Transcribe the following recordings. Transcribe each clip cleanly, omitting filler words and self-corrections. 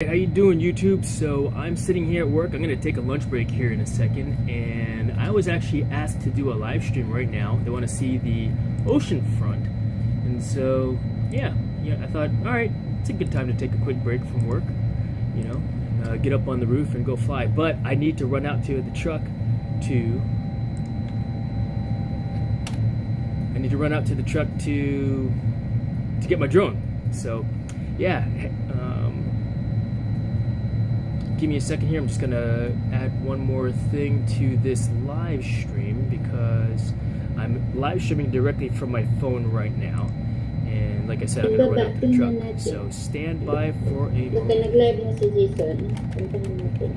How you doing, YouTube? So I'm sitting here at work. I'm gonna take a lunch break here in a second, and I was actually asked to do a live stream right now. They want to see the Oceanfront, and so yeah, I thought, all right, it's a good time to take a quick break from work, you know, get up on the roof and go fly. But I need to run out to the truck to get my drone. So yeah. Give me a second here. I'm just gonna add one more thing to this live stream because I'm live streaming directly from my phone right now. And like I said, I'm gonna run up the truck. So stand by for a moment. Nag-live na si Jason. Puntahan natin.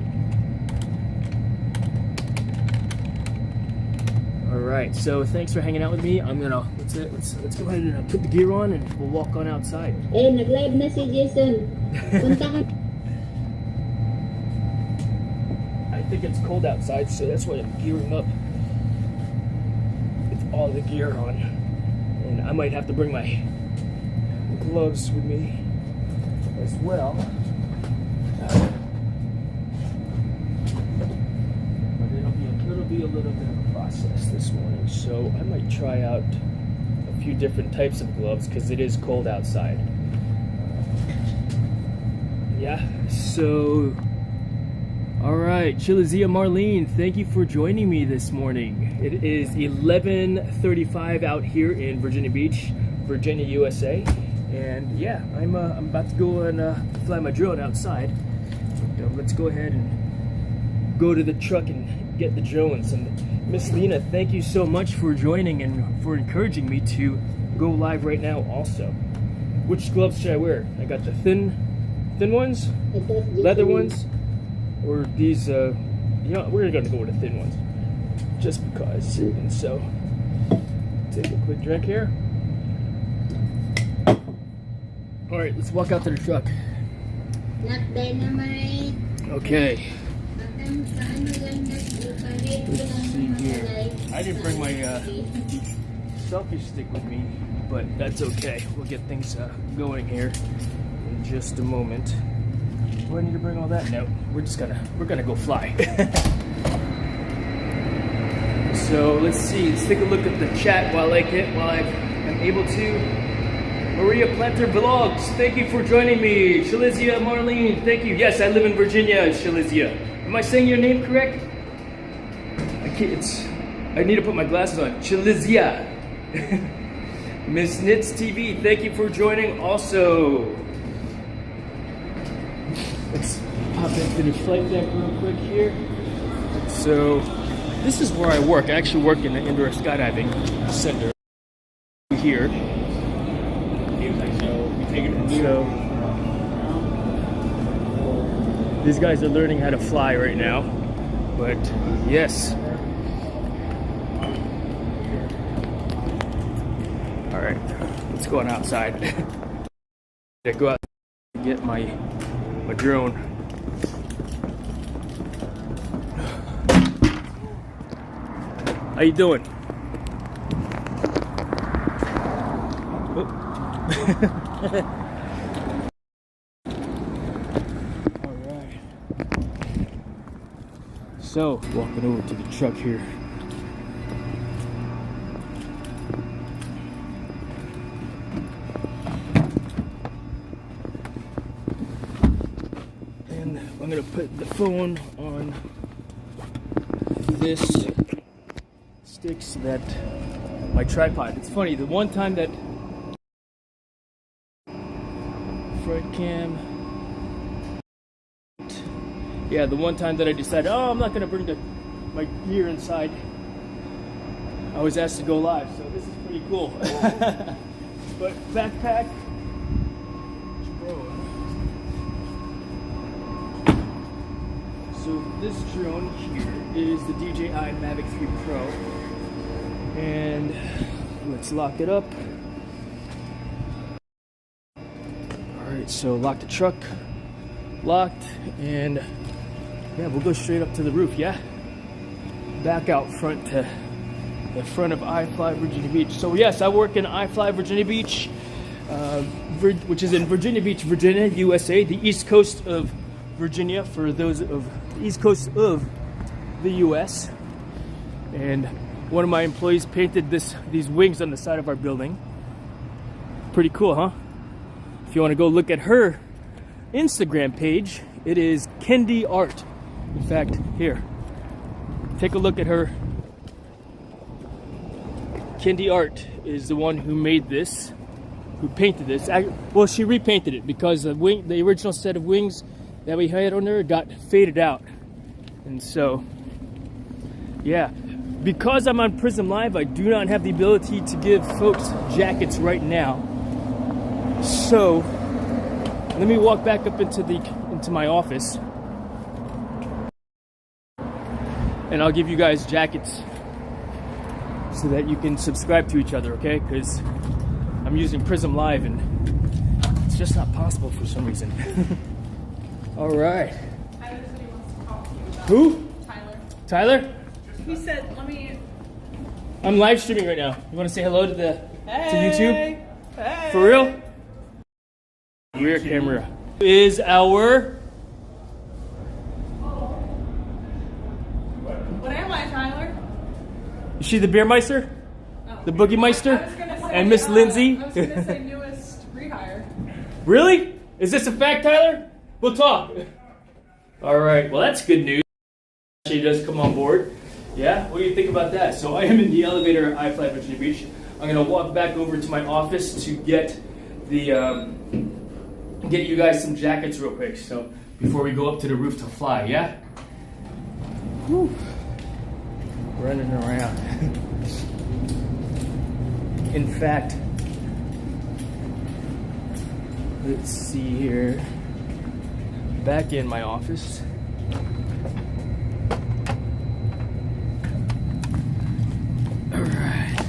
Alright, so thanks for hanging out with me. I'm gonna let's go ahead and put the gear on and we'll walk on outside. Nag-live na si Jason. Puntahan. I think it's cold outside, so that's why I'm gearing up with all the gear on. And I might have to bring my gloves with me as well. But it'll be a little bit of a process this morning. So I might try out a few different types of gloves because it is cold outside. Yeah, so alright, Chilizia Marlene, thank you for joining me this morning. It is 11:35 out here in Virginia Beach, Virginia, USA. And yeah, I'm about to go and fly my drone outside. But, let's go ahead and go to the truck and get the drones. And Miss Lena, thank you so much for joining and for encouraging me to go live right now also. Which gloves should I wear? I got the thin ones, leather ones, or these, you know, we're gonna go with the thin ones, just because. And so, take a quick drink here. All right, let's walk out to the truck. Not dynamite. Okay. Let's see here. I didn't bring my selfie stick with me, but that's okay. We'll get things going here in just a moment. Do I need to bring all that? No, we're gonna go fly. So let's see. Let's take a look at the chat while I'm able to. Maria Planter Vlogs, thank you for joining me. Chilizia Marlene, thank you. Yes, I live in Virginia, Chilizia. Am I saying your name correct? I need to put my glasses on. Chilizia. Miss Knits TV, thank you for joining also. Let's pop into the flight deck real quick here. So, this is where I work. I actually work in the indoor skydiving center here. So, these guys are learning how to fly right now. But, yes. Alright, let's go on outside. Go out and get my drone. How you doing? Alright. So, walking over to the truck here. I'm gonna put the phone on this stick so that my tripod. It's funny, the one time that front cam, yeah, the one time that I decided, oh, I'm not gonna bring my gear inside, I was asked to go live, so this is pretty cool. But backpack. So this drone here is the DJI Mavic 3 Pro, and let's lock it up. Alright, so lock the truck, locked, and yeah, we'll go straight up to the roof, yeah? Back out front to the front of iFly Virginia Beach. So yes, I work in iFly Virginia Beach. which is in Virginia Beach, Virginia, USA, the east coast of Virginia for those of the east coast of the US. And one of my employees painted these wings on the side of our building. Pretty cool, huh? If you want to go look at her Instagram page, it is Kendi Art. In fact, here, take a look at her. Kendi Art is the one who made this, who painted this. Well, she repainted it because the original set of wings that we had on there got faded out. And so, yeah, because I'm on Prism Live, I do not have the ability to give folks jackets right now. So, let me walk back up into my office, and I'll give you guys jackets so that you can subscribe to each other, okay? Because I'm using Prism Live and it's just not possible for some reason. All right. Tyler said he wants to talk to you about Who? Tyler. Tyler? He said, let me... I'm live streaming right now. You want to say hello to to YouTube? Hey! For real? Rear camera is our... What am I, Tyler? Is she the Beer Meister? Oh. The Boogie Meister? I was gonna say, And Miss Lindsay? I was going to say newest rehire. Really? Is this a fact, Tyler? We'll talk. All right. Well, that's good news. She does come on board. Yeah? What do you think about that? So I am in the elevator at iFly Virginia Beach. I'm going to walk back over to my office to get get you guys some jackets real quick. So before we go up to the roof to fly, yeah? Whew. Running around. In fact, let's see here. Back in my office. Alright.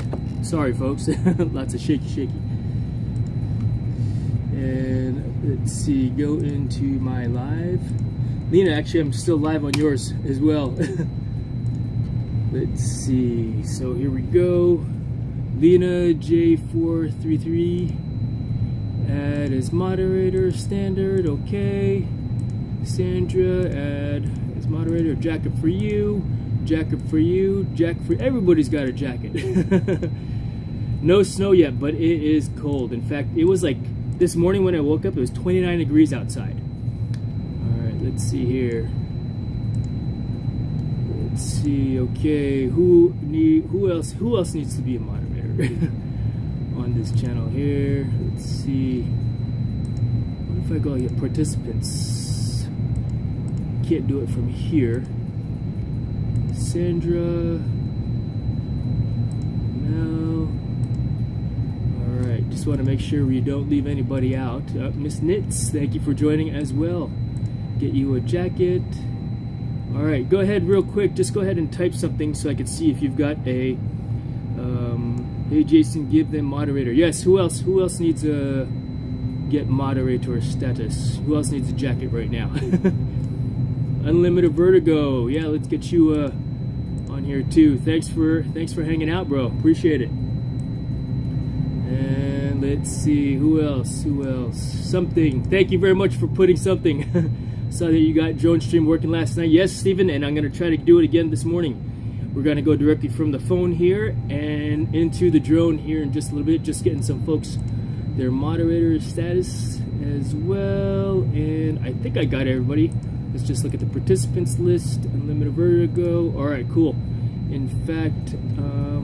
Sorry folks. Lots of shaky. And let's see, go into my live. Lena, actually I'm still live on yours as well. Let's see. So here we go. Lena J433. Add as moderator, standard, okay. Sandra, add as moderator, jacket for you, jacket for you, jacket for everybody's got a jacket. No snow yet, but it is cold. In fact, it was like this morning when I woke up, it was 29 degrees outside. All right, let's see here. Let's see. Okay, who else needs to be a moderator on this channel here? Let's see. What if I go get participants? Can't do it from here. Sandra, Mel. All right, just want to make sure we don't leave anybody out. Miss Knits, thank you for joining as well. Get you a jacket. All right, go ahead real quick. Just go ahead and type something so I can see if you've got a. Hey Jason, give them moderator. Yes. Who else? Who else needs a get moderator status? Who else needs a jacket right now? Unlimited Vertigo. Yeah, let's get you on here too. Thanks for hanging out, bro. Appreciate it. And let's see, who else? Something. Thank you very much for putting something. Saw that you got drone stream working last night. Yes, Steven, and I'm gonna try to do it again this morning. We're gonna go directly from the phone here and into the drone here in just a little bit. Just getting some folks their moderator status as well. And I think I got everybody. Let's just look at the participants list. Unlimited Vertigo. All right, cool. In fact,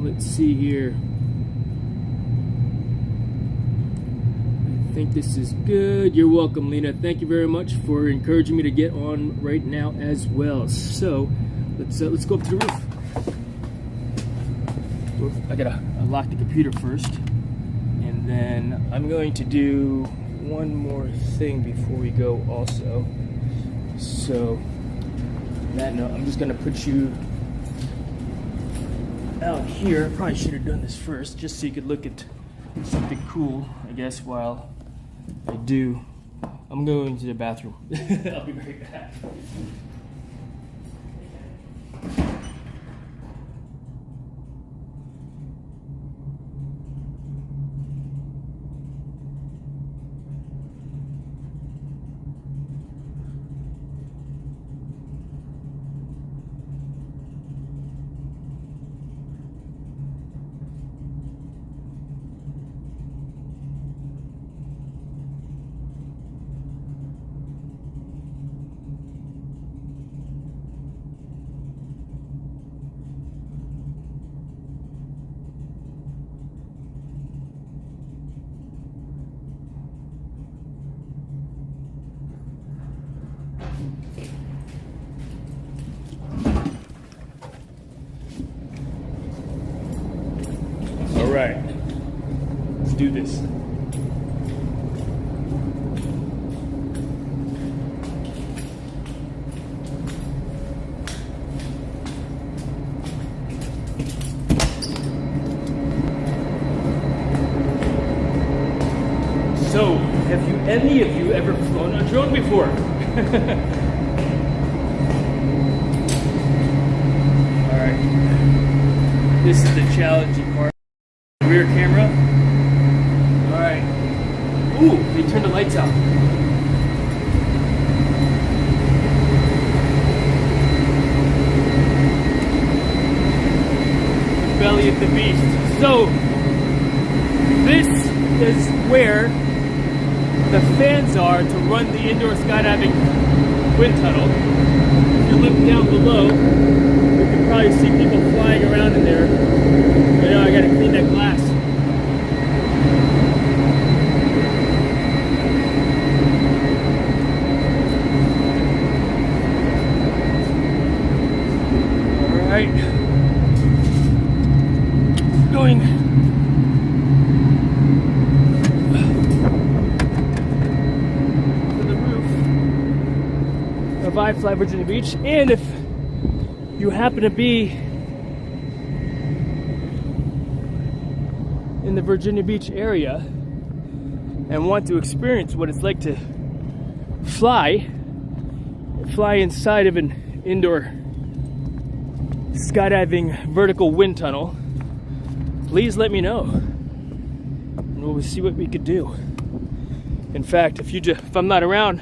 let's see here. I think this is good. You're welcome, Lena. Thank you very much for encouraging me to get on right now as well. So let's go up to the roof. I gotta lock the computer first, and then I'm going to do one more thing before we go also. So, on that note, I'm just gonna put you out here. Probably should have done this first, just so you could look at something cool, I guess, while I do. I'm going to the bathroom. I'll be right back. All right, let's do this. So, have any of you ever flown a drone before? All right, this is the challenging part. Rear camera. All right. Ooh, they turned the lights out. Belly of the beast. So, this is where the fans are to run the indoor skydiving wind tunnel. If you look down below, you can probably see people flying around in there. I know I gotta clean that glass. All right, going. I fly Virginia Beach, and if you happen to be in the Virginia Beach area and want to experience what it's like to fly inside of an indoor skydiving vertical wind tunnel, please let me know and we'll see what we could do. In fact, if I'm not around,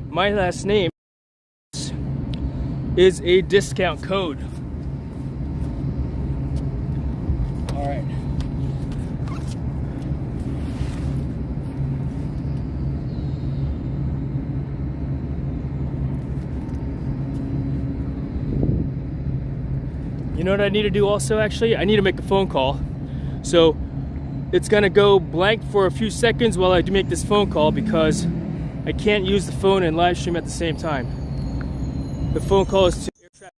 my last name is a discount code. All right. You know what I need to do also, actually? I need to make a phone call. So it's gonna go blank for a few seconds while I do make this phone call because I can't use the phone and live stream at the same time. The phone call is to air traffic.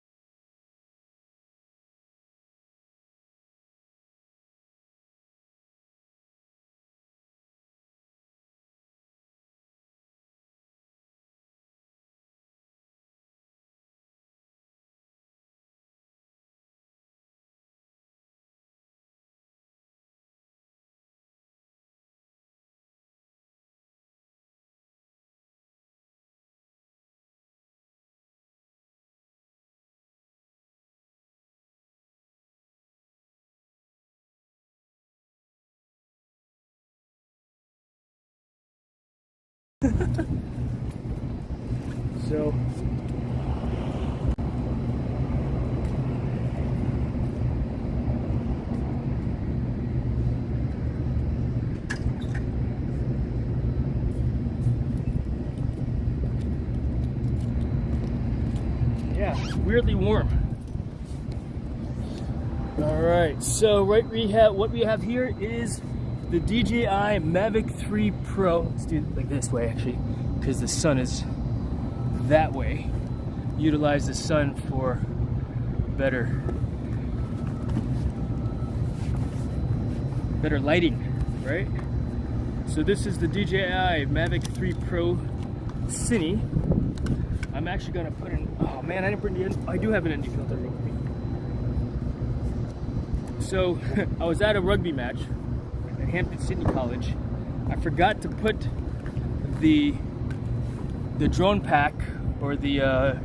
So yeah, weirdly warm. All right, so what we have here is the DJI Mavic 3 Pro. Let's do it like this way, actually, because the sun is that way. Utilize the sun for better lighting, right? So this is the DJI Mavic 3 Pro Cine. I'm actually gonna put in, oh man, I didn't bring the, I do have an ND filter with me. So I was at a rugby match at Hampton Sydney College. I forgot to put the drone pack or the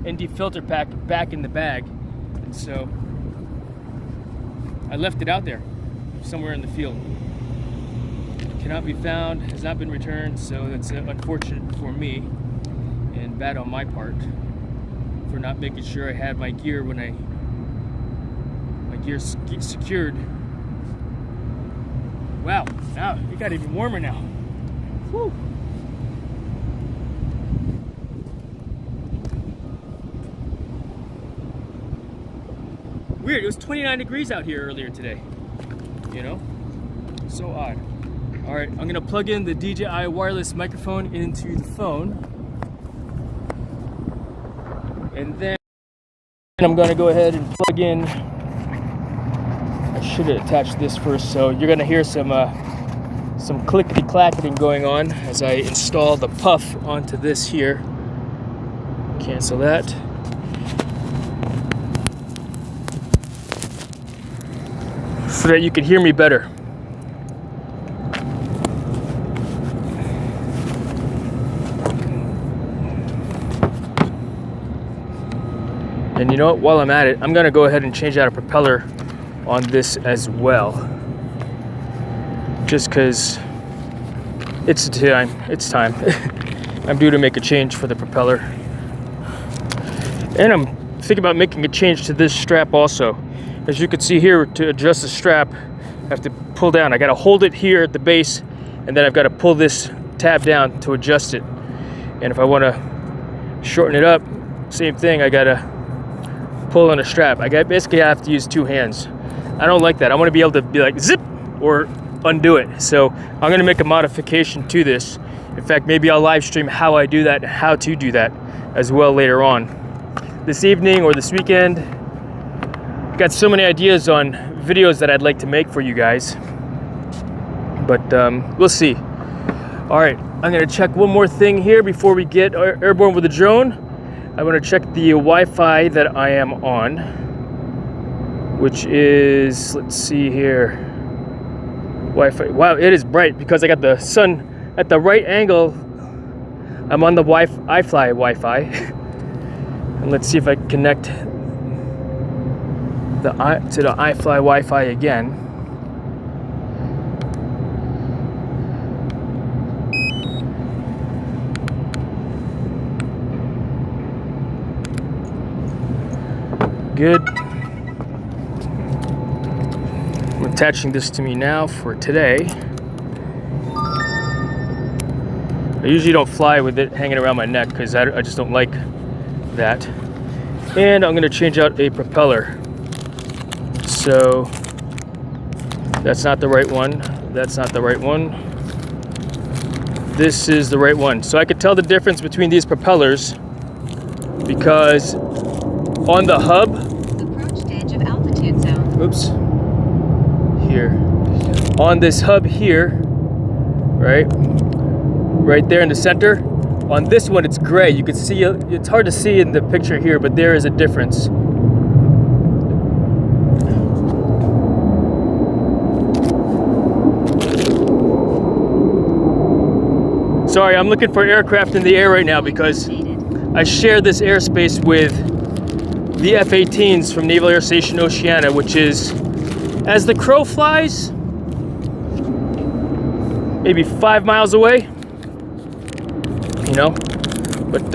ND filter pack back in the bag, and so I left it out there somewhere in the field. It cannot be found, has not been returned, so that's unfortunate for me and bad on my part for not making sure I had my gear when my gear's secured. Wow, now it got even warmer now. Woo. Weird, it was 29 degrees out here earlier today. You know? So odd. Alright, I'm gonna plug in the DJI wireless microphone into the phone. And then I'm gonna go ahead and plug in. I should have attached this first, so you're gonna hear some clickety clacketing going on as I install the puff onto this here. Cancel that. So that you can hear me better. And you know what, while I'm at it, I'm gonna go ahead and change out a propeller on this as well. Just cause it's time. I'm due to make a change for the propeller. And I'm thinking about making a change to this strap also. As you can see here, to adjust the strap, I have to pull down. I gotta hold it here at the base, and then I've gotta pull this tab down to adjust it. And if I wanna shorten it up, same thing, I gotta pull on a strap. I basically have to use two hands. I don't like that. I want to be able to be like zip or undo it. So I'm going to make a modification to this. In fact, maybe I'll live stream how I do that, how to do that as well later on. This evening or this weekend, got so many ideas on videos that I'd like to make for you guys. But we'll see. All right, I'm going to check one more thing here before we get airborne with the drone. I want to check the Wi-Fi that I am on, which is, let's see here, Wi-Fi. Wow, it is bright because I got the sun at the right angle. I'm on the iFly Wi-Fi. And let's see if I can connect to the iFly Wi-Fi again. Good. I'm attaching this to me now for today. I usually don't fly with it hanging around my neck because I just don't like that. And I'm going to change out a propeller. So that's not the right one. That's not the right one. This is the right one. So I could tell the difference between these propellers because on the hub, approach the edge of altitude zone. Oops. Here. On this hub here, right there in the center. On this one, it's gray. You can see, it's hard to see in the picture here, but there is a difference. Sorry, I'm looking for aircraft in the air right now because I share this airspace with the F-18s from Naval Air Station Oceana, which is, as the crow flies, maybe 5 miles away, you know. But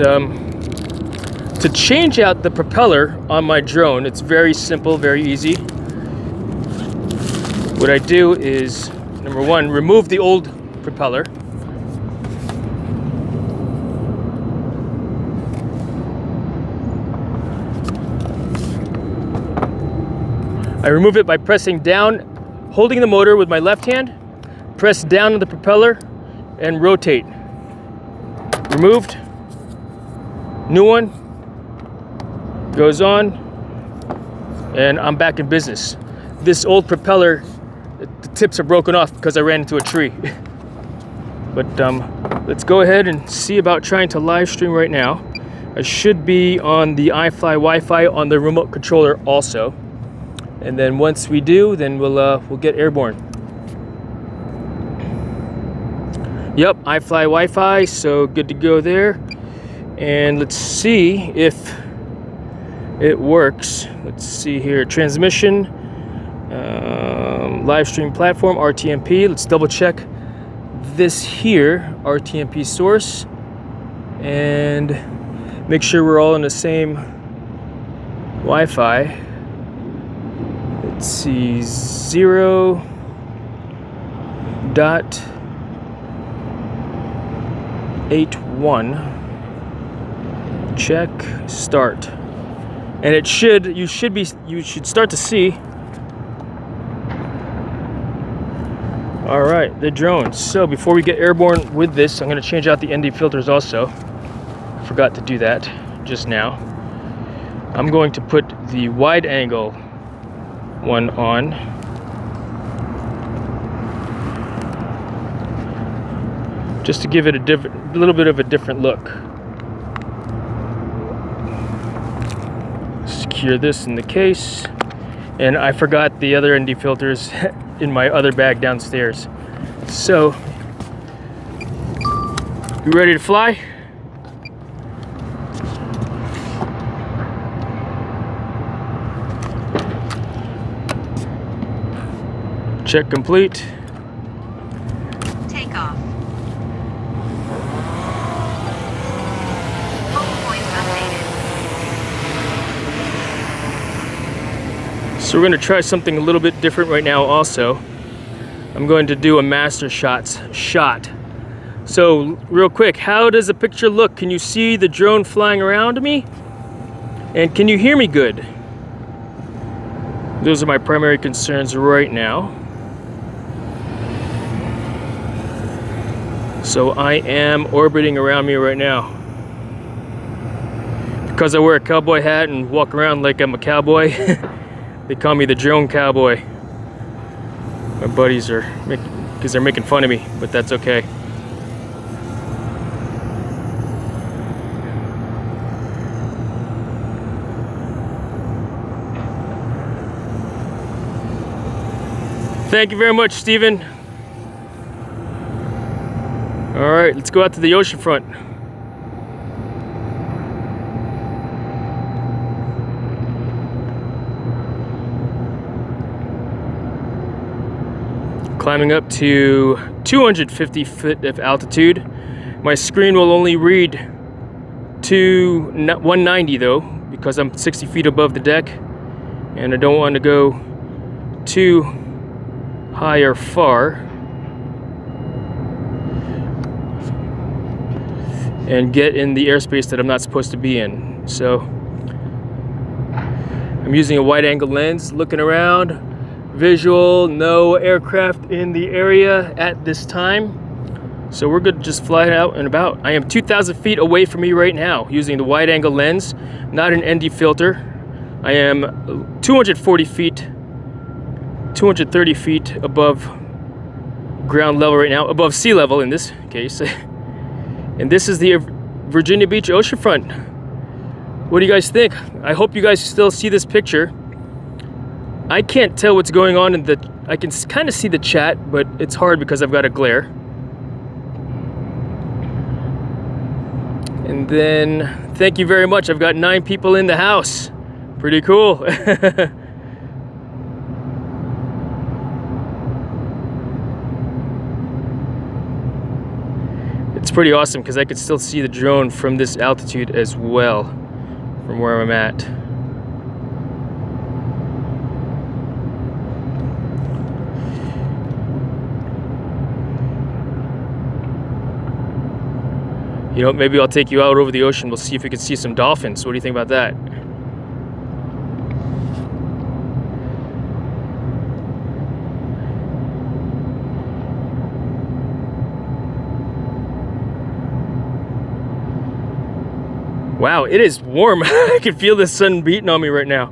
to change out the propeller on my drone, it's very simple, very easy. What I do is, number one, remove the old propeller. I remove it by pressing down, holding the motor with my left hand, press down on the propeller, and rotate. Removed. New one. Goes on. And I'm back in business. This old propeller, the tips are broken off because I ran into a tree. But let's go ahead and see about trying to live stream right now. I should be on the iFly Wi-Fi on the remote controller also. And then once we do, then we'll get airborne. Yep, iFly Wi-Fi, so good to go there. And let's see if it works. Let's see here, transmission, live stream platform, RTMP. Let's double check this here, RTMP source, and make sure we're all in the same Wi-Fi. Let's see, 0.81. Check, start. And it should, you should start to see. All right, the drone. So before we get airborne with this, I'm gonna change out the ND filters also. Forgot to do that just now. I'm going to put the wide angle one on. Just to give it a little bit of a different look. Secure this in the case. And I forgot the other ND filters in my other bag downstairs. So, you ready to fly? Check complete. Takeoff. Focal point updated. So we're going to try something a little bit different right now also. I'm going to do a master shots shot. So real quick, how does the picture look? Can you see the drone flying around me? And can you hear me good? Those are my primary concerns right now. So I am orbiting around me right now. Because I wear a cowboy hat and walk around like I'm a cowboy, they call me the drone cowboy. My buddies are because they're making fun of me, but that's okay. Thank you very much, Steven. All right, let's go out to the oceanfront. Climbing up to 250 feet of altitude. My screen will only read to 190 though, because I'm 60 feet above the deck, and I don't want to go too high or far and get in the airspace that I'm not supposed to be in. So I'm using a wide angle lens, looking around, visual, no aircraft in the area at this time. So we're good to just fly out and about. I am 2,000 feet away from me right now using the wide angle lens, not an ND filter. I am 240 feet, 230 feet above ground level right now, above sea level in this case. And this is the Virginia Beach oceanfront. What do you guys think? I hope you guys still see this picture. I can't tell what's going on in the, I can kind of see the chat, but it's hard because I've got a glare. And then, thank you very much. I've got 9 people in the house. Pretty cool. It's pretty awesome because I could still see the drone from this altitude as well, from where I'm at. You know, maybe I'll take you out over the ocean. We'll see if we can see some dolphins. What do you think about that? Wow, it is warm. I can feel the sun beating on me right now.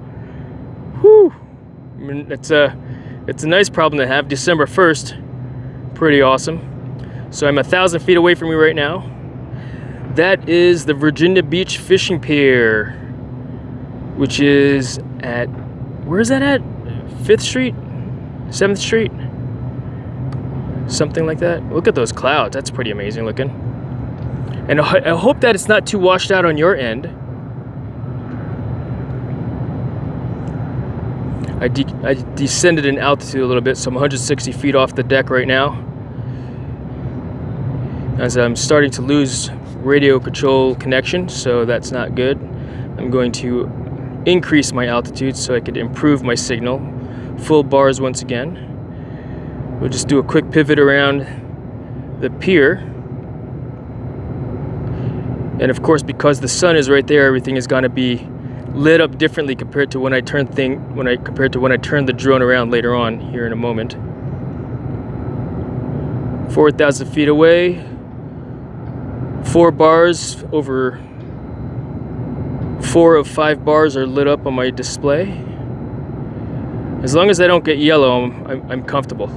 Whew. I mean, it's a nice problem to have. December 1st, pretty awesome. So I'm 1,000 feet away from me right now. That is the Virginia Beach Fishing Pier, which is at, where is that at? 5th Street? 7th Street? Something like that. Look at those clouds. That's pretty amazing looking. And I hope that it's not too washed out on your end. I descended in altitude a little bit, so I'm 160 feet off the deck right now. As I'm starting to lose radio control connection, so that's not good. I'm going to increase my altitude so I could improve my signal. Full bars once again. We'll just do a quick pivot around the pier. And of course, because the sun is right there, everything is going to be lit up differently compared to when I turn the drone around later on here in a moment. 4,000 feet away, 4 bars over 4 of 5 bars are lit up on my display. As long as I don't get yellow, I'm comfortable.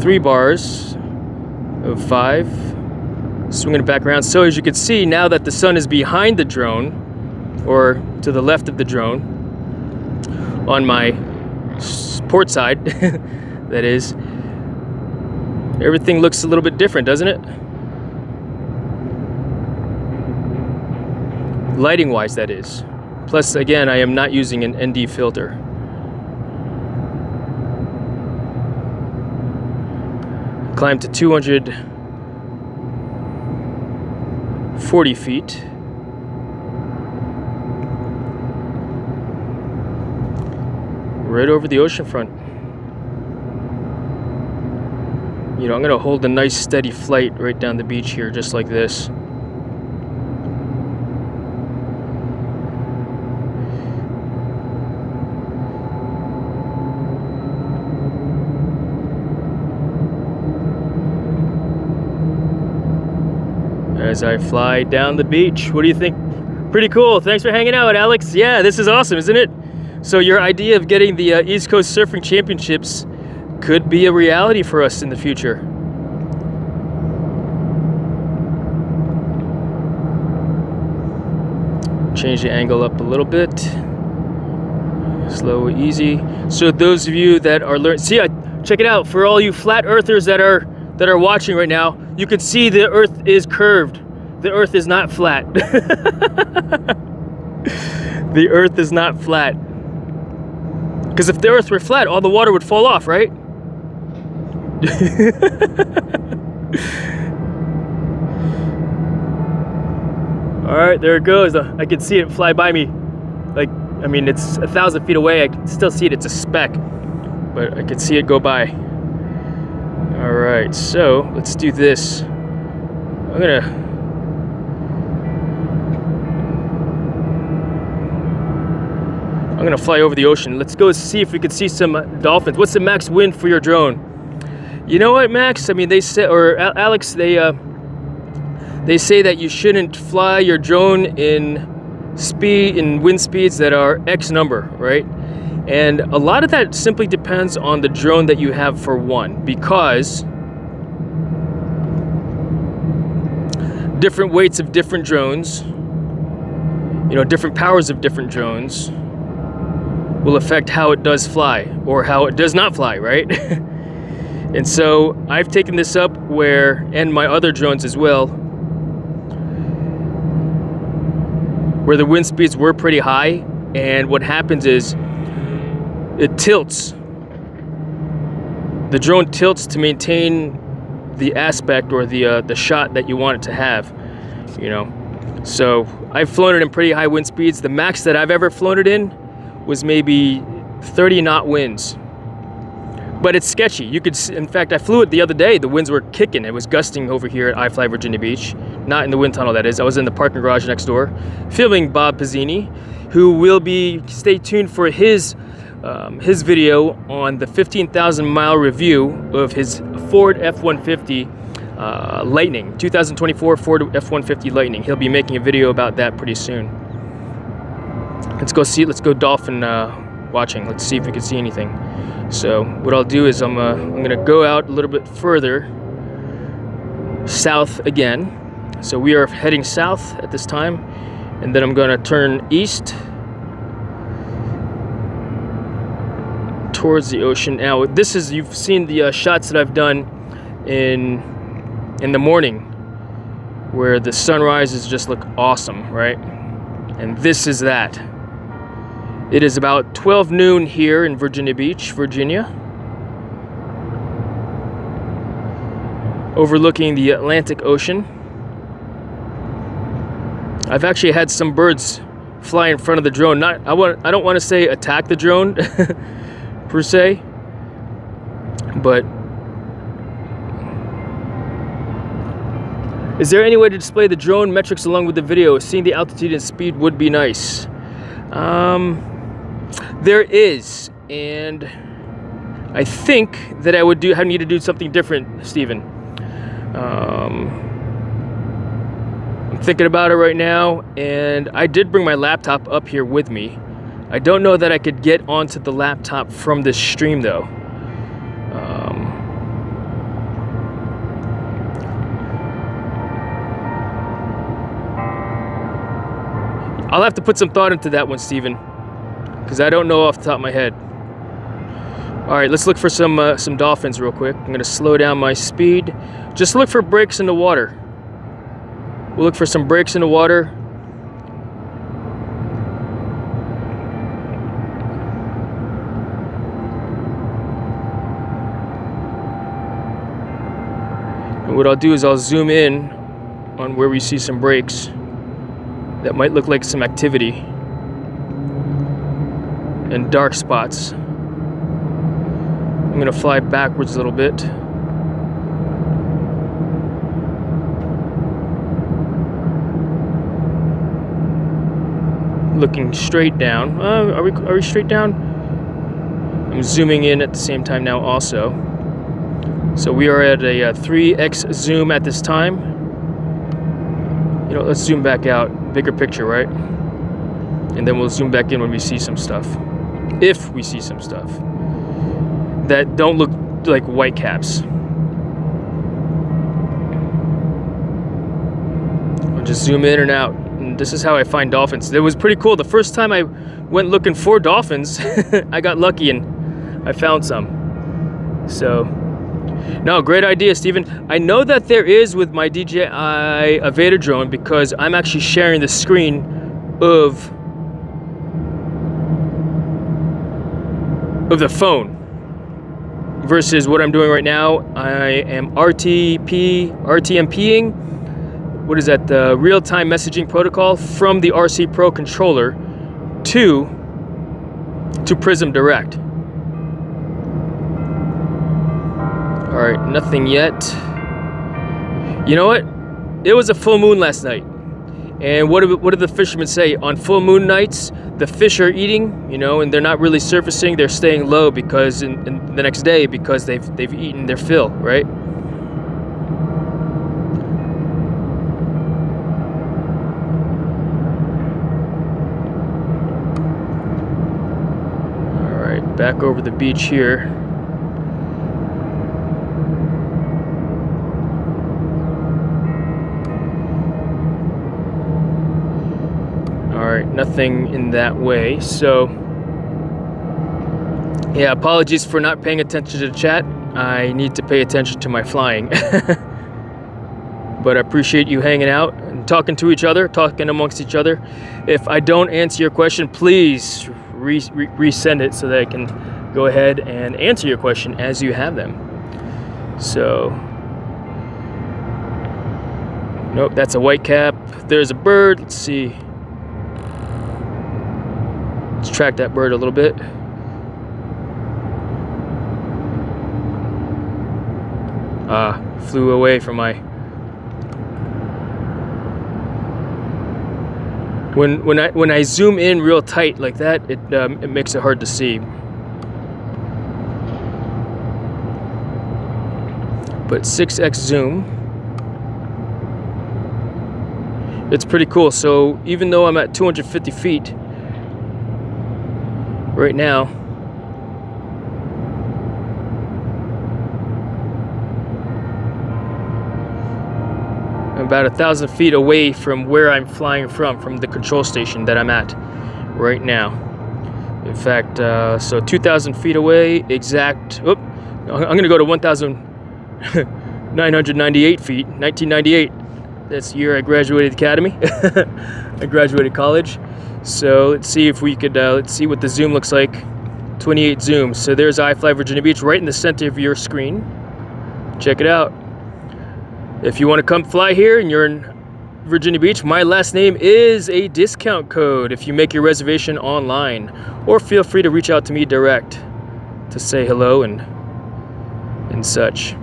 Three bars of 5. Swinging it back around. So as you can see, now that the sun is behind the drone, or to the left of the drone, on my port side, that is, everything looks a little bit different, doesn't it? Lighting wise, that is. Plus, again, I am not using an ND filter. Climb to 240 feet. Right over the oceanfront. You know, I'm gonna hold a nice steady flight right down the beach here, just like this. As I fly down the beach. What do you think? Pretty cool. Thanks for hanging out, Alex. Yeah, this is awesome, isn't it? So your idea of getting the East Coast Surfing Championships could be a reality for us in the future. Change the angle up a little bit. Slow, easy. So those of you that are learning, see, check it out. For all you flat earthers that are watching right now, you can see the earth is curved. The earth is not flat. The earth is not flat. Because if the earth were flat, all the water would fall off, right? All right, there it goes. I can see it fly by me. Like, I mean, it's 1,000 feet away. I can still see it. It's a speck, but I can see it go by. All right, so let's do this. I'm gonna fly over the ocean. Let's go see if we could see some dolphins. What's the max wind for your drone? You know what, Max? I mean, they say, or Alex, they say that you shouldn't fly your drone in wind speeds that are X number, right? And a lot of that simply depends on the drone that you have, for one, because different weights of different drones, you know, different powers of different drones will affect how it does fly or how it does not fly, right? And so I've taken this up where, and my other drones as well, where the wind speeds were pretty high, and what happens is it tilts. The drone tilts to maintain the aspect or the shot that you want it to have, you know. So I've flown it in pretty high wind speeds. The max that I've ever flown it in was maybe 30 knot winds. But it's sketchy. You could, in fact, I flew it the other day. The winds were kicking. It was gusting over here at iFly Virginia Beach. Not in the wind tunnel, that is. I was in the parking garage next door, filming Bob Pizzini, who will be, stay tuned for his video on the 15,000 mile review of his Ford F-150 Lightning, 2024 Ford F-150 Lightning. He'll be making a video about that pretty soon. Let's go go dolphin watching. Let's see if we can see anything. So what I'll do is I'm gonna go out a little bit further south again. So we are heading south at this time, and then I'm gonna turn east towards the ocean. Now this is, you've seen the shots that I've done in the morning where the sunrises just look awesome, right? And this is that. It is about 12 noon here in Virginia Beach, Virginia, overlooking the Atlantic Ocean. I've actually had some birds fly in front of the drone. I don't want to say attack the drone per se, but is there any way to display the drone metrics along with the video? Seeing the altitude and speed would be nice. There is, and I think that I need to do something different, Steven. I'm thinking about it right now, and I did bring my laptop up here with me. I don't know that I could get onto the laptop from this stream though. I'll have to put some thought into that one, Steven, because I don't know off the top of my head. All right, let's look for some dolphins real quick. I'm gonna slow down my speed. Just look for breaks in the water. We'll look for some breaks in the water. And what I'll do is I'll zoom in on where we see some breaks that might look like some activity and dark spots. I'm gonna fly backwards a little bit. Looking straight down. Are we straight down? I'm zooming in at the same time now also. So we are at a 3x zoom at this time. You know, let's zoom back out. Bigger picture, right? And then we'll zoom back in when we see some stuff. If we see some stuff that don't look like white caps. I'll just zoom in and out. And this is how I find dolphins. It was pretty cool. The first time I went looking for dolphins, I got lucky and I found some. So, no, great idea, Steven. I know that there is with my DJI Avata drone because I'm actually sharing the screen of the phone versus what I'm doing right now. I am RTMPing. What is that? The real-time messaging protocol from the RC Pro controller to Prism Direct. All right, nothing yet. You know what? It was a full moon last night. And what do the fishermen say? On full moon nights, the fish are eating, you know, and they're not really surfacing. They're staying low because in the next day because they've eaten their fill, right? All right, back over the beach here. Alright, nothing in that way. So, yeah, apologies for not paying attention to the chat. I need to pay attention to my flying. But I appreciate you hanging out and talking to each other, talking amongst each other. If I don't answer your question, please resend it so that I can go ahead and answer your question as you have them. So, nope, that's a white cap. There's a bird. Let's see. Let's track that bird a little bit. Flew away from my... When I zoom in real tight like that, it makes it hard to see. But 6x zoom, it's pretty cool. So even though I'm at 250 feet right now, I'm about 1,000 feet away from where I'm flying from the control station that I'm at right now. In fact, so 2,000 feet away, exact. Oh, I'm going to go to 1,998 feet, 1998. That's the year I graduated academy. I graduated college. So let's see if we could, let's see what the zoom looks like. 28 zoom. So there's iFly Virginia Beach right in the center of your screen. Check it out. If you want to come fly here and you're in Virginia Beach, my last name is a discount code if you make your reservation online. Or feel free to reach out to me direct to say hello and such.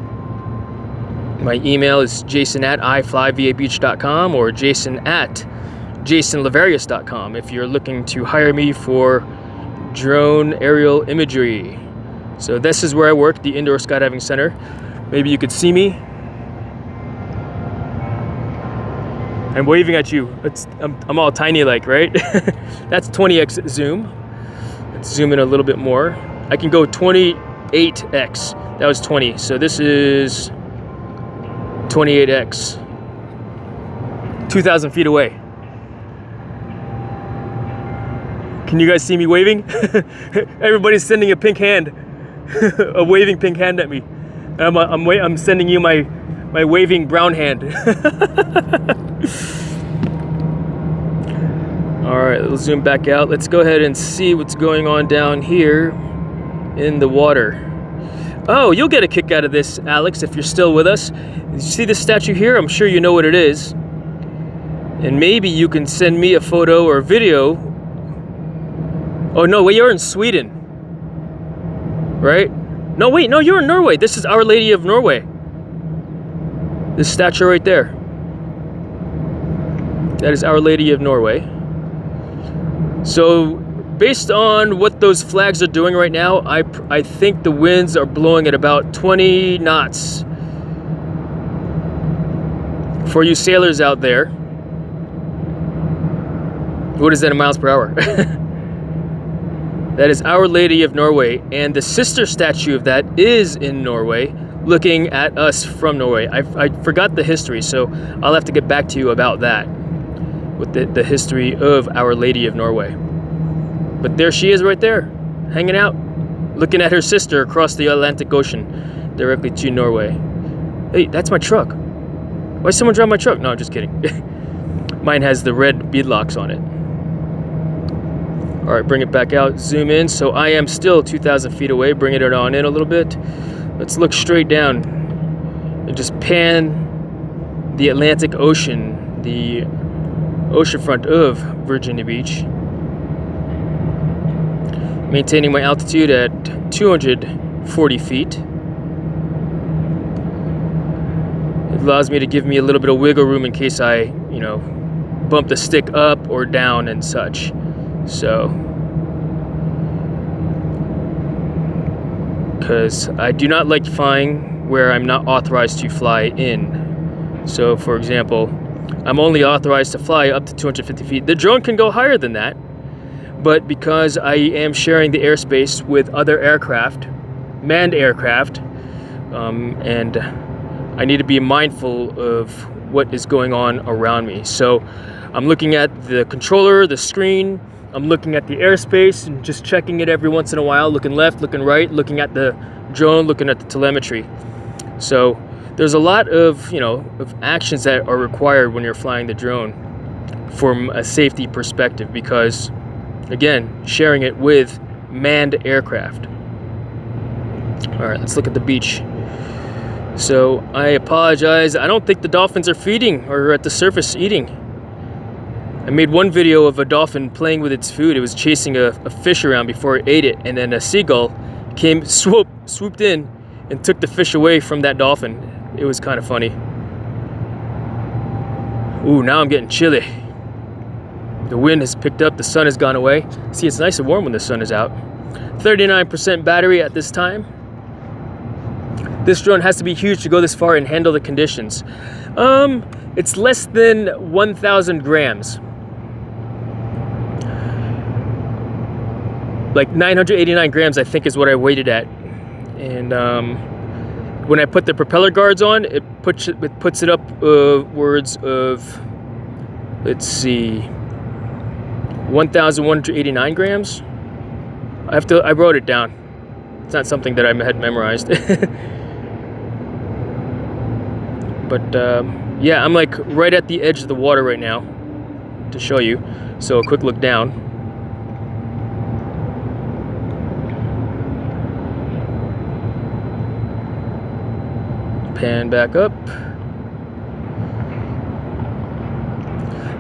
My email is jason@iflyvabeach.com or jason@jasonlavarius.com if you're looking to hire me for drone aerial imagery. So this is where I work, the Indoor Skydiving Center. Maybe you could see me. I'm waving at you. I'm all tiny like, right? That's 20x zoom. Let's zoom in a little bit more. I can go 28x. That was 20. So this is 28x. 2,000 feet away. Can you guys see me waving? Everybody's sending a pink hand. A waving pink hand at me. I'm sending you my waving brown hand. All right, let's zoom back out. Let's go ahead and see what's going on down here in the water. Oh, you'll get a kick out of this, Alex, if you're still with us. You see this statue here? I'm sure you know what it is. And maybe you can send me a photo or a video. Oh no, wait, you're in Sweden, right? No, wait, no, you're in Norway. This is Our Lady of Norway. This statue right there. That is Our Lady of Norway. So, based on what those flags are doing right now, I think the winds are blowing at about 20 knots. For you sailors out there, what is that in miles per hour? That is Our Lady of Norway, and the sister statue of that is in Norway, looking at us from Norway. I forgot the history, so I'll have to get back to you about that, with the history of Our Lady of Norway. But there she is right there, hanging out, looking at her sister across the Atlantic Ocean, directly to Norway. Hey, that's my truck. Why someone drive my truck? No, I'm just kidding. Mine has the red beadlocks on it. All right, bring it back out, zoom in. So I am still 2,000 feet away, bringing it on in a little bit. Let's look straight down and just pan the Atlantic Ocean, the oceanfront of Virginia Beach. Maintaining my altitude at 240 feet. It allows me to give me a little bit of wiggle room in case I, bump the stick up or down and such. So, because I do not like flying where I'm not authorized to fly in. So, for example, I'm only authorized to fly up to 250 feet. The drone can go higher than that, but because I am sharing the airspace with other aircraft, manned aircraft, and I need to be mindful of what is going on around me. So, I'm looking at the controller, the screen. I'm looking at the airspace and just checking it every once in a while, looking left, looking right, looking at the drone, looking at the telemetry. So there's a lot of, of actions that are required when you're flying the drone from a safety perspective because, again, sharing it with manned aircraft. All right, let's look at the beach. So I apologize. I don't think the dolphins are feeding or at the surface eating. I made one video of a dolphin playing with its food. It was chasing a fish around before it ate it, and then a seagull came, swooped in, and took the fish away from that dolphin. It was kind of funny. Ooh, now I'm getting chilly. The wind has picked up, the sun has gone away. See, it's nice and warm when the sun is out. 39% battery at this time. This drone has to be huge to go this far and handle the conditions. It's less than 1,000 grams. Like 989 grams, I think, is what I weighed it at. And when I put the propeller guards on, it puts it upwards of, let's see, 1,189 grams. I wrote it down. It's not something that I had memorized. But yeah, I'm like right at the edge of the water right now to show you. So a quick look down. Pan back up.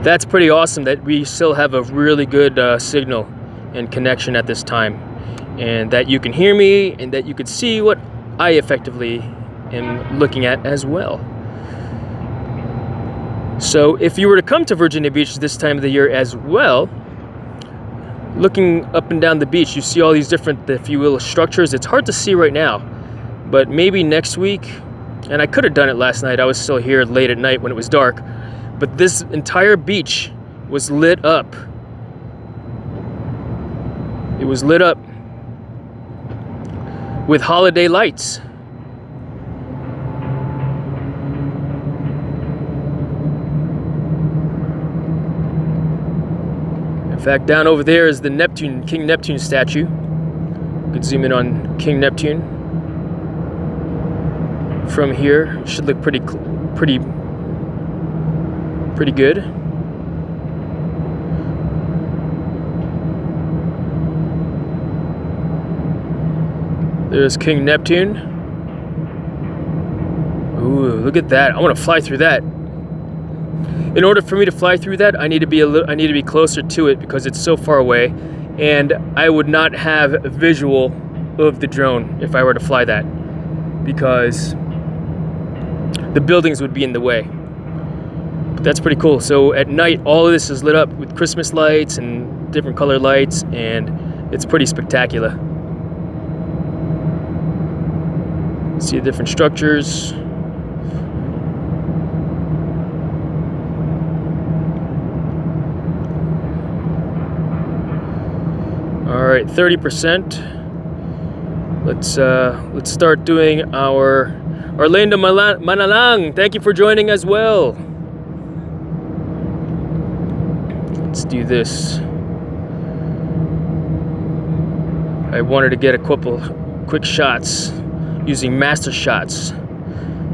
That's pretty awesome that we still have a really good signal and connection at this time, and that you can hear me and that you can see what I effectively am looking at as well. So if you were to come to Virginia Beach this time of the year as well, looking up and down the beach, you see all these different, if you will, structures. It's hard to see right now, but maybe next week. And I could have done it last night. I was still here late at night when it was dark. But this entire beach was lit up. It was lit up with holiday lights. In fact, down over there is the King Neptune statue. You can zoom in on King Neptune. From here, it should look pretty good. There's King Neptune. Ooh, look at that! I want to fly through that. In order for me to fly through that, I need to be closer to it because it's so far away, and I would not have a visual of the drone if I were to fly that, because the buildings would be in the way. But that's pretty cool. So at night, all of this is lit up with Christmas lights and different colored lights, and it's pretty spectacular. See the different structures. All right, 30%. Let's start doing our Orlando Manalang. Thank you for joining as well. Let's do this. I wanted to get a couple quick shots using master shots.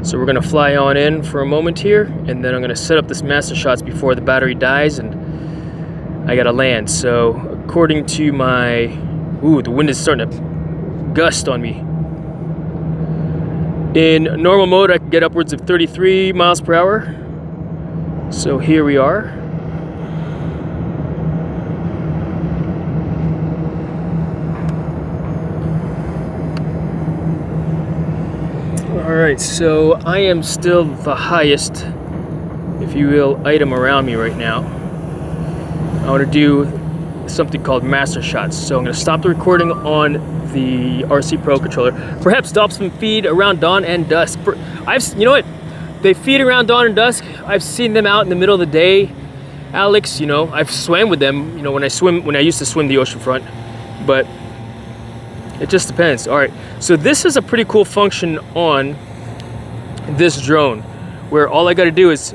So we're gonna fly on in for a moment here, and then I'm gonna set up this master shots before the battery dies, and I gotta land. So according to my, the wind is starting to gust on me. In normal mode, I can get upwards of 33 miles per hour. So here we are. All right, so I am still the highest, if you will, item around me right now. I want to do something called master shots. So I'm going to stop the recording on the RC Pro controller. Perhaps dolphin feed around dawn and dusk. You know what? They feed around dawn and dusk. I've seen them out in the middle of the day. Alex, you know, I've swam with them, you know, when I used to swim the Oceanfront, but it just depends. All right, so this is a pretty cool function on this drone, where all I got to do is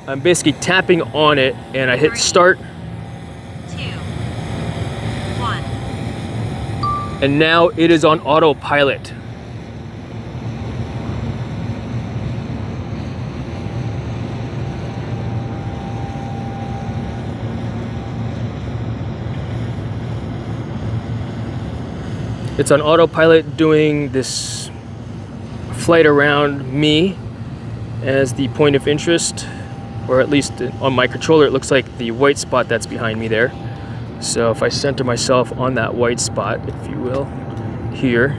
I'm basically tapping on it, and I hit start. 2, 1. And now it is on autopilot. It's on autopilot doing this flight around me as the point of interest, or at least on my controller it looks like the white spot that's behind me there. So if I center myself on that white spot, if you will, here.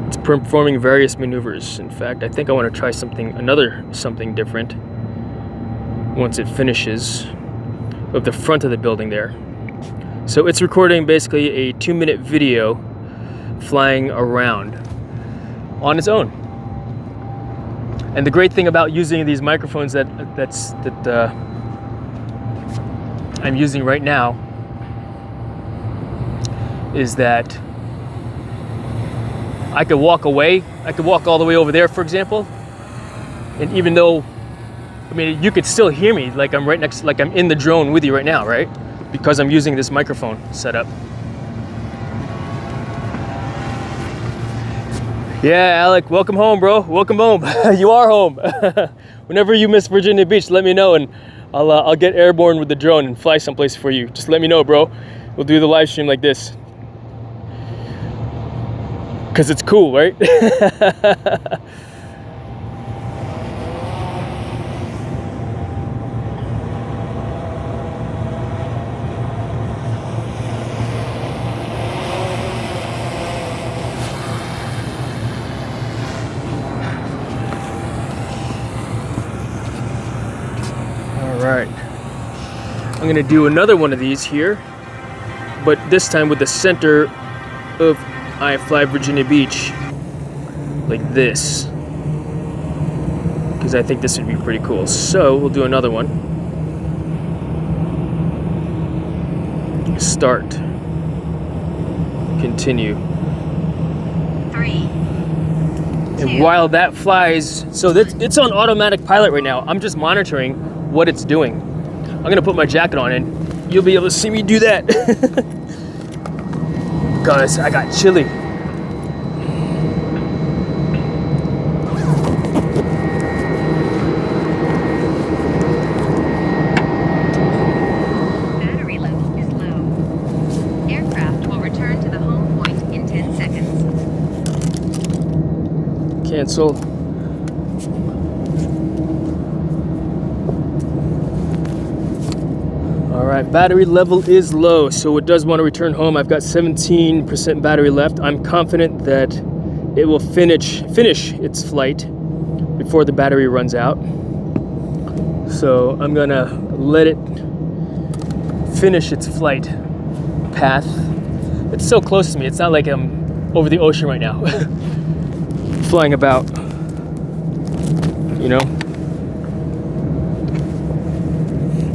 It's performing various maneuvers. In fact, I think I want to try something different once it finishes of the front of the building there. So it's recording basically a 2-minute video flying around on its own. And the great thing about using these microphones that I'm using right now is that I could walk away. I could walk all the way over there, for example, and even though, I mean, you could still hear me like I'm right next, like I'm in the drone with you right now, right? Because I'm using this microphone setup. Yeah, Alec, welcome home, bro. Welcome home. You are home. Whenever you miss Virginia Beach, let me know, and I'll get airborne with the drone and fly someplace for you. Just let me know, bro. We'll do the live stream like this. Because it's cool, right? right. I'm gonna do another one of these here, but this time with the center of I Fly Virginia Beach, like this, because I think this would be pretty cool. So we'll do another one. Start. Continue. 3. And while that flies, so it's on automatic pilot right now. I'm just monitoring what it's doing. I'm gonna put my jacket on and you'll be able to see me do that. Guys, I got chilly. Battery level is low. Aircraft will return to the home point in 10 seconds. Cancel. Alright, battery level is low, so it does want to return home. I've got 17% battery left. I'm confident that it will finish its flight before the battery runs out. So I'm gonna let it finish its flight path. It's so close to me, it's not like I'm over the ocean right now. Flying about, you know,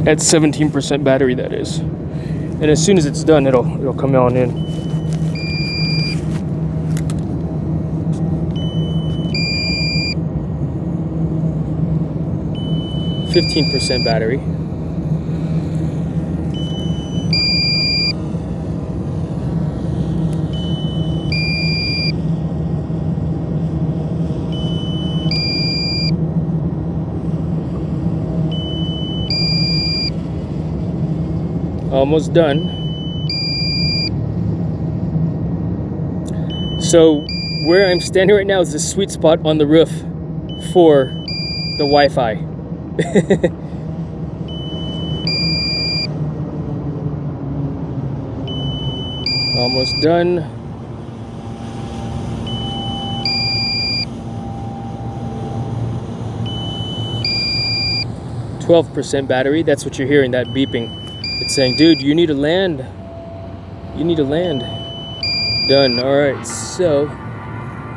at 17% battery, that is. And as soon as it's done, it'll come on in. %15 battery. Almost done. So where I'm standing right now is the sweet spot on the roof for the Wi-Fi. Almost done. %12 battery. That's what you're hearing, that beeping. It's saying, dude, you need to land. You need to land. Done. All right, so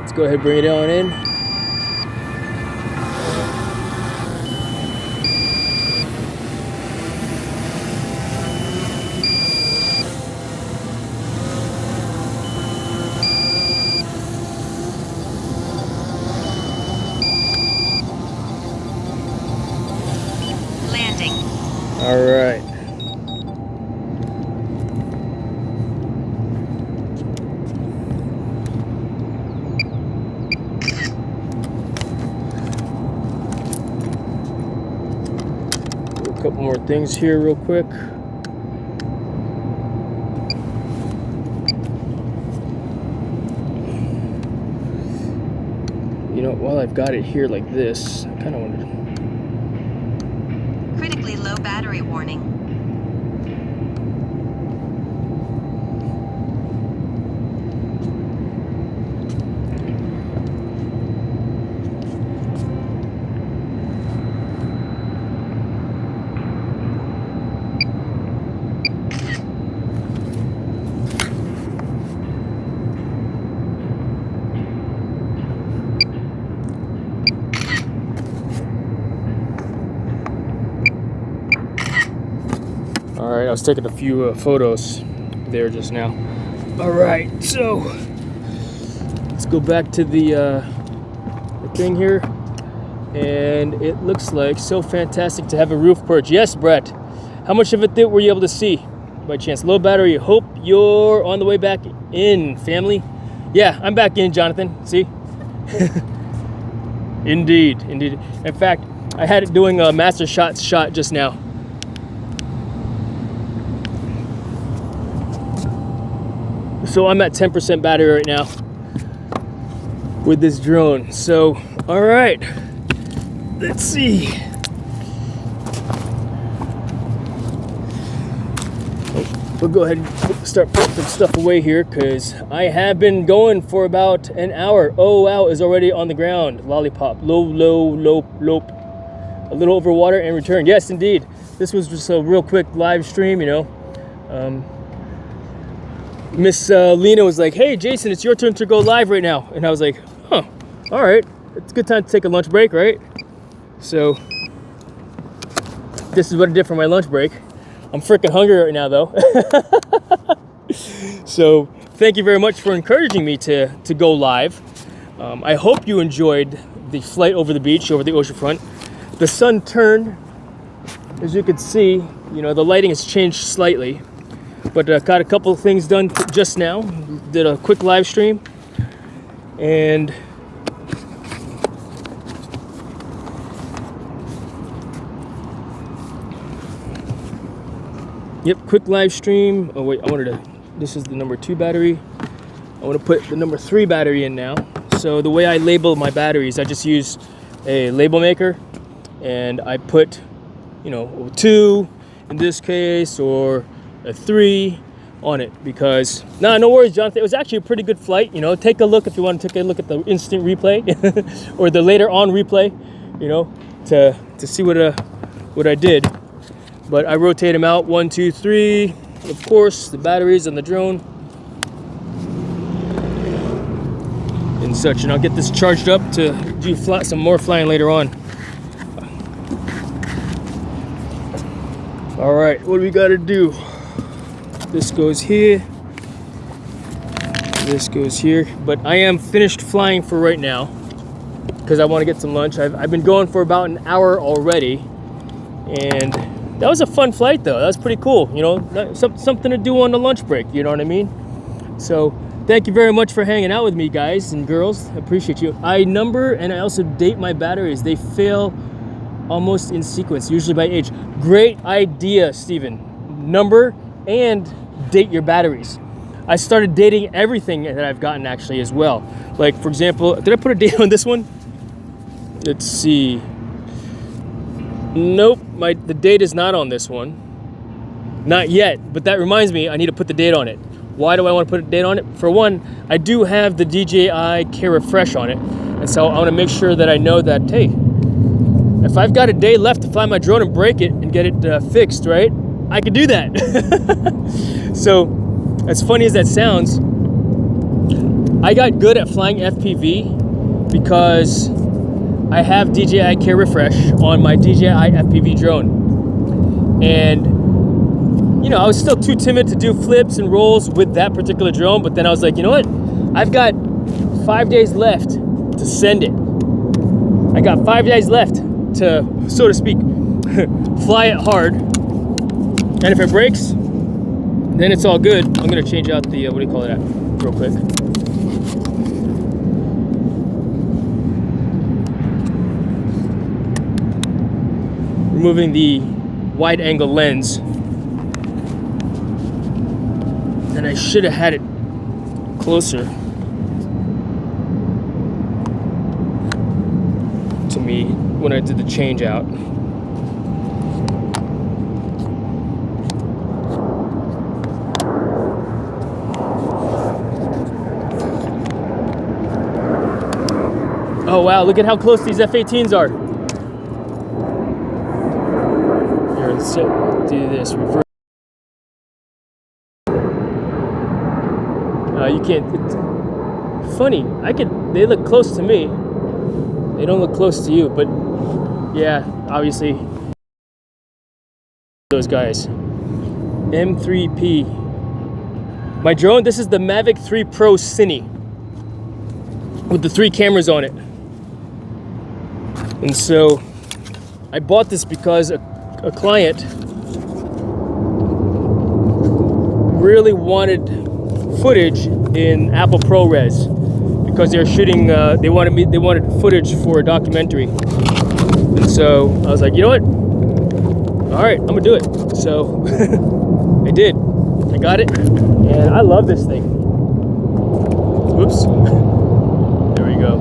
let's go ahead and bring it on in. Landing. All right. Couple more things here real quick. You know, while I've got it here like this, I kind of wanted to... Critically low battery warning. All right, I was taking a few photos there just now. All right, so let's go back to the thing here. And it looks like so fantastic to have a roof perch. Yes, Brett. How much of it were you able to see by chance? Low battery. Hope you're on the way back in, family. Yeah, I'm back in, Jonathan. See? Indeed, indeed. In fact, I had it doing a master shot just now. So I'm at 10% battery right now with this drone. So, all right, let's see. We'll go ahead and start putting some stuff away here because I have been going for about an hour. Oh wow, is already on the ground. Lollipop, low, low, lope, lope. A little over water and return. Yes, indeed. This was just a real quick live stream, you know. Miss Lena was like, "Hey, Jason, it's your turn to go live right now." And I was like, "Huh, all right. It's a good time to take a lunch break, right?" So this is what I did for my lunch break. I'm freaking hungry right now, though. So thank you very much for encouraging me to go live. I hope you enjoyed the flight over the beach, over the oceanfront. The sun turned, as you can see. You know, the lighting has changed slightly, but got a couple of things done just now. Did a quick live stream, and yep, quick live stream. Oh wait, this is the number 2 battery. I want to put the number 3 battery in now. So the way I label my batteries, I just use a label maker, and I put, you know, 2 in this case, or a 3 on it, because no worries, Jonathan. It was actually a pretty good flight. You know, take a look if you want to take a look at the instant replay or the later on replay. You know, to see what I did. But I rotate them out 1, 2, 3. Of course, the batteries on the drone and such, and I'll get this charged up to do some more flying later on. All right, what do we got to do? This goes here. This goes here. But I am finished flying for right now because I want to get some lunch. I've been going for about an hour already, and that was a fun flight, though. That was pretty cool. You know, something to do on the lunch break. You know what I mean? So thank you very much for hanging out with me, guys and girls. I appreciate you. I number and I also date my batteries. They fail almost in sequence, usually by age. Great idea, Steven. Number and date your batteries. I started dating everything that I've gotten, actually, as well. Like, for example, did I put a date on this one? Let's see. Nope, the date is not on this one. Not yet, but that reminds me, I need to put the date on it. Why do I want to put a date on it? For one, I do have the DJI Care Refresh on it, and so I want to make sure that I know that, hey, if I've got a day left to fly my drone and break it and get it fixed, right, I can do that. So, as funny as that sounds, I got good at flying FPV because I have DJI Care Refresh on my DJI FPV drone. And, you know, I was still too timid to do flips and rolls with that particular drone, but then I was like, you know what? I've got 5 days left to send it. I got 5 days left to, so to speak, fly it hard. And if it breaks, then it's all good. I'm gonna change out the, what do you call it at, real quick. Removing the wide angle lens. And I should have had it closer to me when I did the change out. Oh wow, look at how close these F-18s are. Here, let's do this, reverse. You can't, it's funny, they look close to me. They don't look close to you, but yeah, obviously, those guys. M3P. My drone, this is the Mavic 3 Pro Cine with the 3 cameras on it. And so I bought this because a client really wanted footage in Apple ProRes because they're shooting. They wanted footage for a documentary, and so I was like, you know what? All right, I'm gonna do it. So I did. I got it, and I love this thing. Whoops. There we go.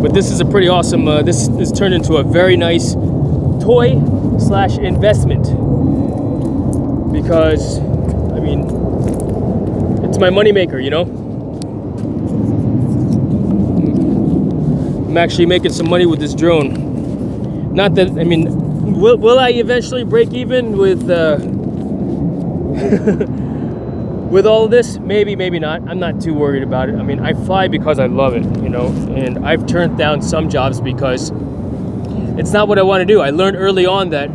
But this is a pretty awesome. This is turned into a very nice toy / investment because, I mean, it's my moneymaker, you know? I'm actually making some money with this drone. Not that, I mean, will I eventually break even with with all of this? Maybe, maybe not. I'm not too worried about it. I mean, I fly because I love it, you know, and I've turned down some jobs because it's not what I want to do. I learned early on that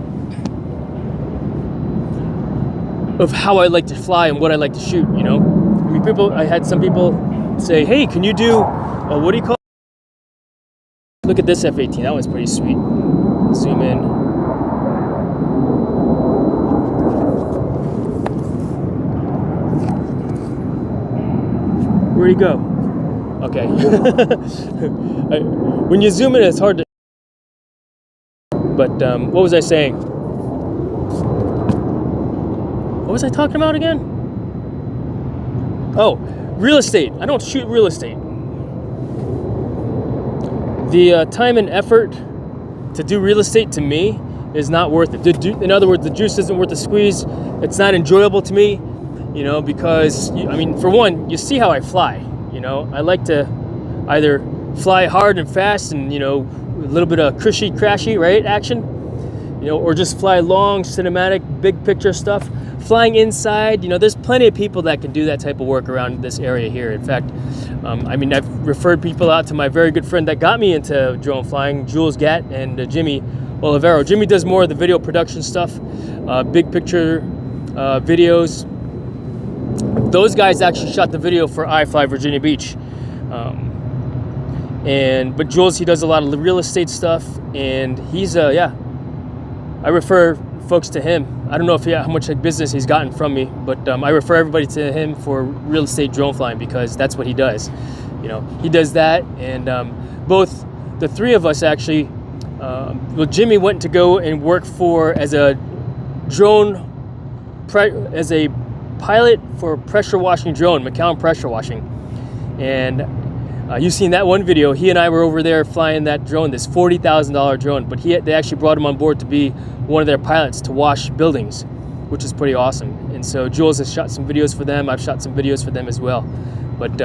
of how I like to fly and what I like to shoot, you know. I mean, I had some people say, hey, can you do, what do you call it? Look at this F-18, that one's pretty sweet. Zoom in. Where'd he go? Okay. When you zoom in, it's hard to. But what was I saying? What was I talking about again? Oh, real estate. I don't shoot real estate. The time and effort to do real estate to me is not worth it. In other words, the juice isn't worth the squeeze. It's not enjoyable to me, you know, because, I mean, for one, you see how I fly, you know. I like to either fly hard and fast and, you know, a little bit of cushy, crashy, right, action, you know, or just fly long, cinematic, big picture stuff. Flying inside, you know, there's plenty of people that can do that type of work around this area here. In fact, I mean, I've referred people out to my very good friend that got me into drone flying, Jules Gatt and Jimmy Olivero. Jimmy does more of the video production stuff, big picture videos. Those guys actually shot the video for I Fly Virginia Beach. But Jules, he does a lot of the real estate stuff, and he's, yeah, I refer folks to him. I don't know if how much business he's gotten from me, but I refer everybody to him for real estate drone flying because that's what he does. You know, he does that, and both the three of us actually. Well, Jimmy went to go and work as a pilot for pressure washing drone, McCown pressure washing, and you've seen that one video. He and I were over there flying that drone, this $40,000 drone, but they actually brought him on board to be one of their pilots to wash buildings, which is pretty awesome. And so Jules has shot some videos for them. I've shot some videos for them as well. But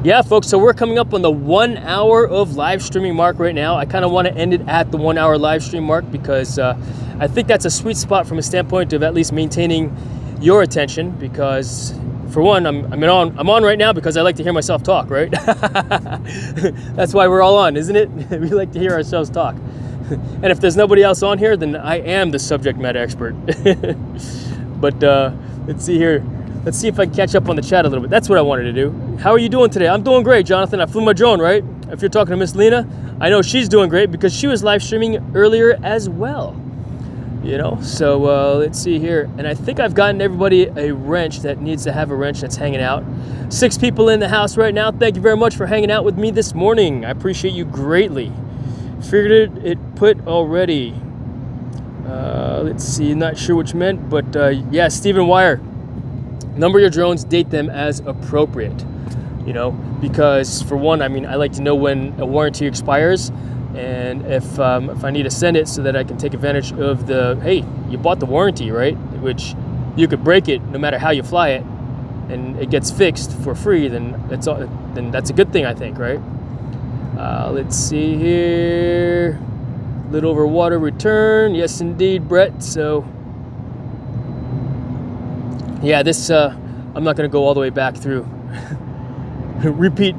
yeah, folks, so we're coming up on the 1 hour of live streaming mark right now. I kind of want to end it at the 1 hour live stream mark because I think that's a sweet spot from a standpoint of at least maintaining your attention, because for one, I'm on right now because I like to hear myself talk, right? That's why we're all on, isn't it? We like to hear ourselves talk. And if there's nobody else on here, then I am the subject matter expert. But let's see here. Let's see if I can catch up on the chat a little bit. That's what I wanted to do. How are you doing today? I'm doing great, Jonathan. I flew my drone, right? If you're talking to Miss Lena, I know she's doing great because she was live streaming earlier as well. You know, so let's see here. And I think I've gotten everybody a wrench that needs to have a wrench that's hanging out. 6 people in the house right now. Thank you very much for hanging out with me this morning. I appreciate you greatly. Figured it put already. Let's see, not sure which meant, but yeah, Stephen Wire. Number your drones, date them as appropriate. You know, because for one, I mean, I like to know when a warranty expires, and if I need to send it so that I can take advantage of the, hey, you bought the warranty, right? Which you could break it no matter how you fly it, and it gets fixed for free. Then that's a good thing, I think, right? Let's see here. Little over water return. Yes, indeed, Brett. So, yeah, this, I'm not going to go all the way back through. repeat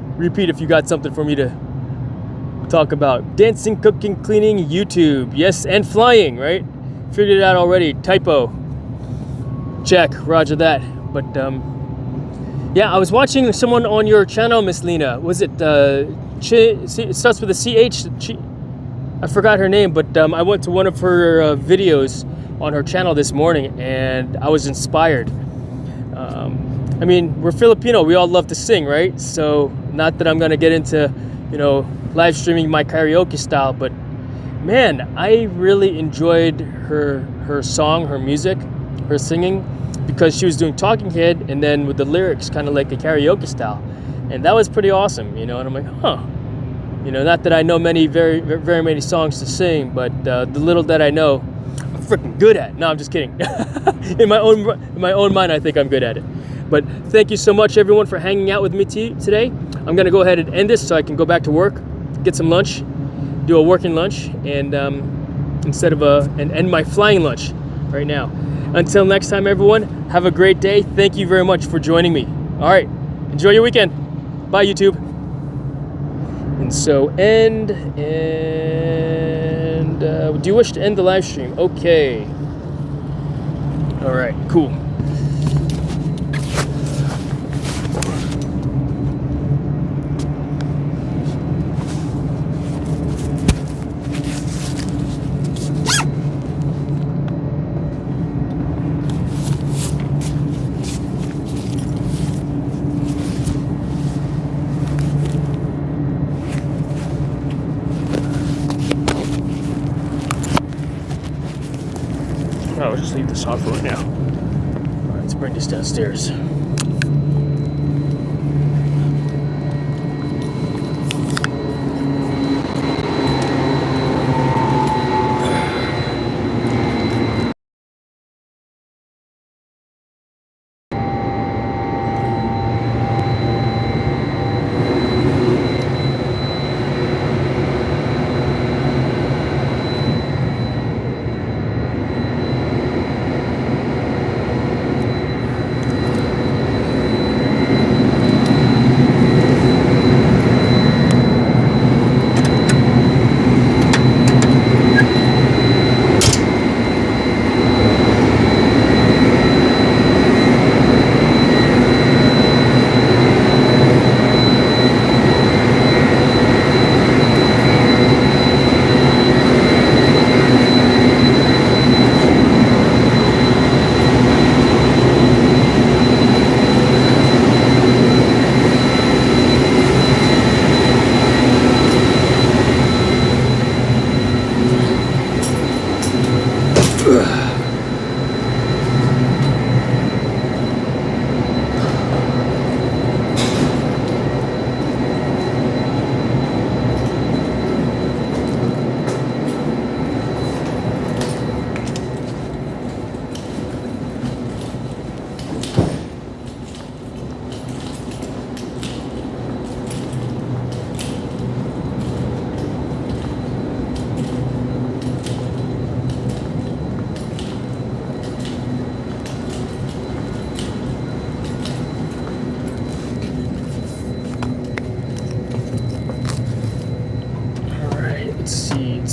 if you got something for me to talk about. Dancing, cooking, cleaning, YouTube. Yes, and flying, right? Figured it out already. Typo. Check. Roger that. But, yeah, I was watching someone on your channel, Miss Lena. Was it, it starts with a CH. I forgot her name, but I went to one of her videos on her channel this morning, and I was inspired. I mean, we're Filipino. We all love to sing, right? So, not that I'm going to get into, you know, live streaming my karaoke style, but man, I really enjoyed her song, her music, her singing, because she was doing talking head and then with the lyrics kind of like a karaoke style, and that was pretty awesome, you know. And I'm like, huh, you know, not that I know very many songs to sing, but the little that I know, I'm freaking good at. No, I'm just kidding. in my own mind, I think I'm good at it. But thank you so much, everyone, for hanging out with me today. I'm gonna go ahead and end this so I can go back to work, get some lunch, do a working lunch, and instead of and end my flying lunch right now. Until next time, everyone, have a great day. Thank you very much for joining me. All right, enjoy your weekend. Bye, YouTube. And so end, and do you wish to end the live stream? Okay. All right, cool. I'll just leave this on for right now. All right, let's bring this downstairs.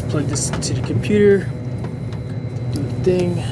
Plug this into the computer, do the thing.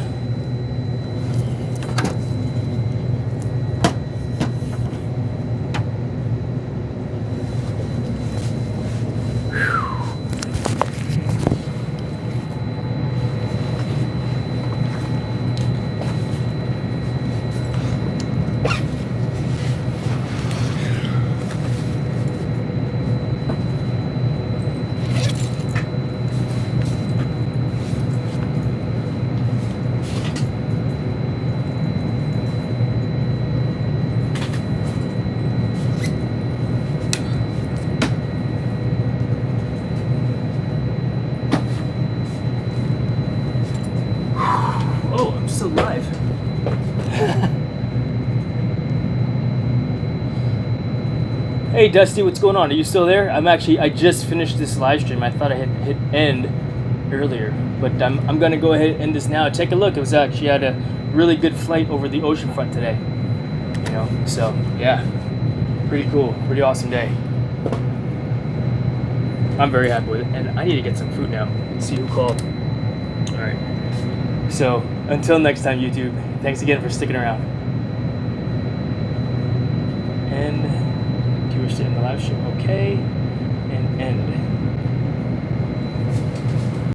Live. Hey Dusty, what's going on? Are you still there? I just finished this live stream. I thought I had hit end earlier, but I'm gonna go ahead and end this now. Take a look. It was actually had a really good flight over the Oceanfront today. You know, so yeah, pretty cool, pretty awesome day. I'm very happy with it, and I need to get some food now. Let's see who called. All right. So until next time, YouTube, thanks again for sticking around. And do you wish to end the live stream? Okay, and end.